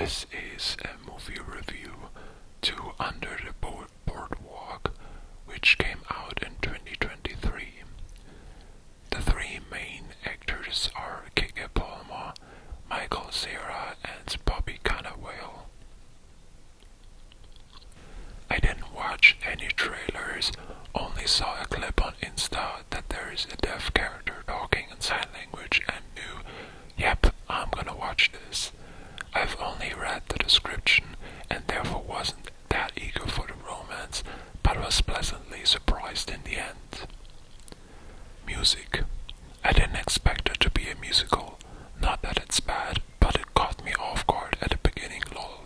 This is a movie review to Under the Boardwalk, which came out in 2023. The three main actors are Keke Palmer, Michael Cera, and Bobby Cannavale. I didn't watch any trailers, only saw a clip on Insta that there is a deaf character talking in sign language and knew, yep, I'm gonna watch this. I've only read the description and therefore wasn't that eager for the romance, but was pleasantly surprised in the end. Music. I didn't expect it to be a musical. Not that it's bad, but it caught me off guard at the beginning lull.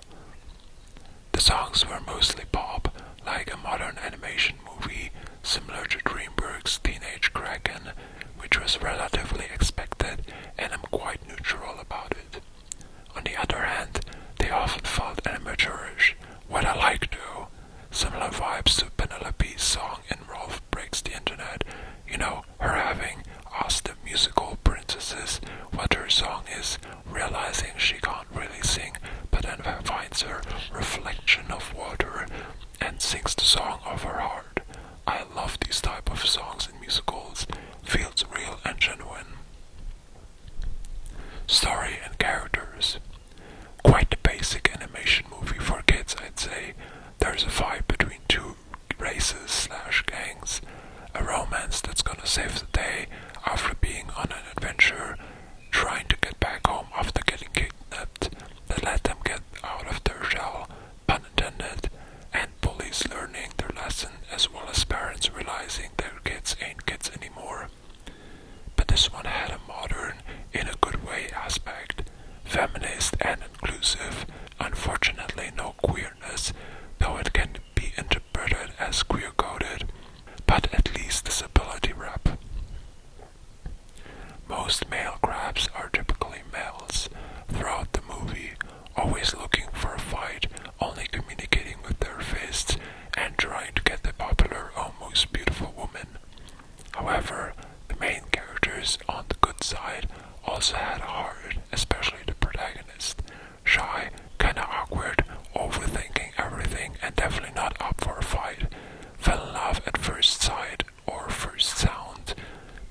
The songs were mostly pop, like a modern animation movie, similar to DreamWorks' Teenage Kraken, which was relatively expected, and I'm quite neutral about it. On the other hand, they often felt amateurish, what I like though. Similar vibes to Penelope's song in Rolf Breaks the Internet, her having asked the musical princesses what her song is, realizing she can't really sing, but then finds her reflection of water and sings the song of her heart. I love these type of songs in musicals, feels real and genuine. Story and characters. Quite the basic animation movie for kids, I'd say. There's a fight between two races/gangs, a romance that's gonna save the day after being on an adventure, trying to get back home after getting kidnapped, that let them get out of their shell, pun intended, and bullies learning their lesson as well as parents realizing their kids ain't kids anymore. But this one had a modern, in a good way aspect, feminist and inclusive, unfortunately no queerness, though it can be interpreted as queer-coded, but at least disability rep. Most male crabs are typically males throughout the movie, always looking for a fight, only communicating with their fists, and trying to get the popular almost beautiful woman. However, the main characters on the good side also had a heart, especially the protagonist. Shy, kinda awkward, overthinking everything, and definitely not up for a fight. Fell in love at first sight or first sound,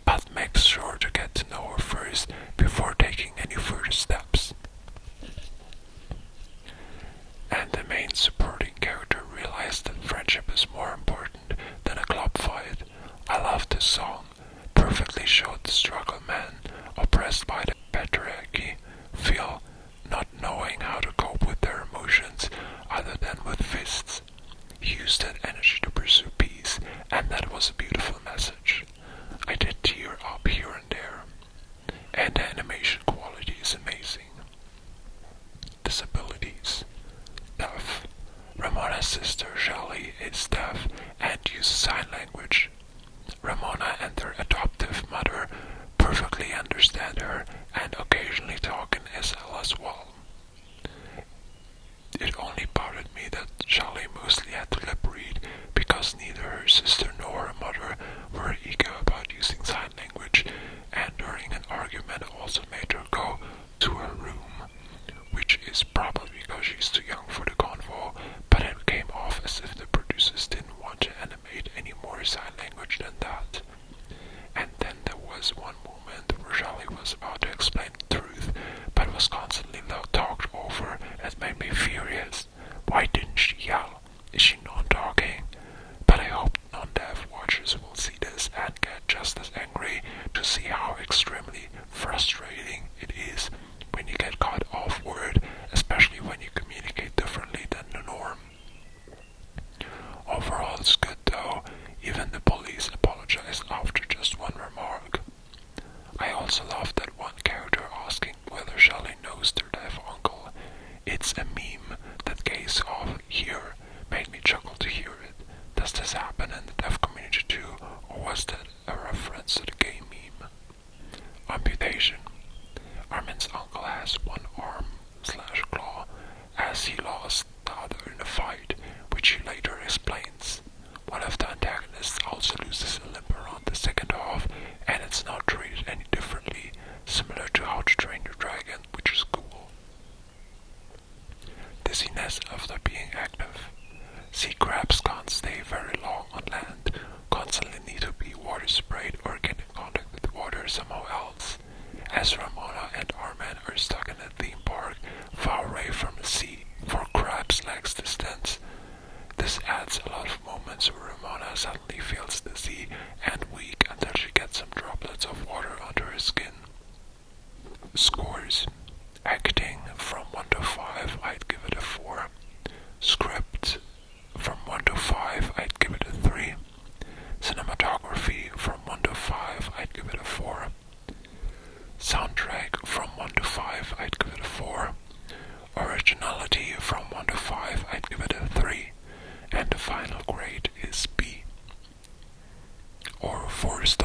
but makes sure to get to know her first before taking any further steps. And the main supporting character realized that friendship is more important than a club fight. I love this song. Perfectly showed the struggle men, oppressed by the patriarchy, feel not knowing how to cope with their emotions other than with fists. He used that energy to pursue peace, and that was a beautiful message. I did tear up here and there, and the animation quality is amazing. Disabilities. Deaf. Ramona's sister Shelley is deaf and uses sign language. Ramona and her adoptive mother perfectly understand her and occasionally talk in SL as well. It only bothered me that Shelley mostly had to lip read because neither her sister nor her mother were eager about using sign language, and during an argument also made her go to her room, which is probably because she's too young for the convo, but it came off as if the producers didn't want to animate any more sign language than that. And then there was one moment where Shelley was about to explain the truth, but was constantly talked over. It made me furious. Why didn't she yell? Is she non-talking? But I hope non-deaf watchers will see this and get just as angry to see how extremely frustrating it is when you get caught off word, especially when you communicate differently than the norm. Overall it's good though, even the police apologized after just one remark. I also love that one character asking whether Shelley knows their deaf uncle. It's a meme that gays off here, made me chuckle to hear it. Does this happen in the deaf community too, or was that a reference to the gay meme? Amputation. Armin's uncle has one arm/claw, as he lost the other in a fight, which he later explains. One of the antagonists also loses a limb around the second half, and it's not treated any differently, similar to How to Train Your Dragon, which is cool. as Ramona and Armin are stuck in a theme park far away from the sea for crab's legs distance. This adds a lot of moments where Ramona suddenly feels dizzy and weak until she gets some droplets of water under her skin. Scores. Acting from 1 to 5, I'd give it a 4. Script from 1 to 5, I'd give it a 3. Cinematography from 1 to 5, I'd give it a 4. Soundtrack from 1 to 5, I'd give it a 4. Originality from 1 to 5, I'd give it a 3. And the final grade is B. Or 4 stars.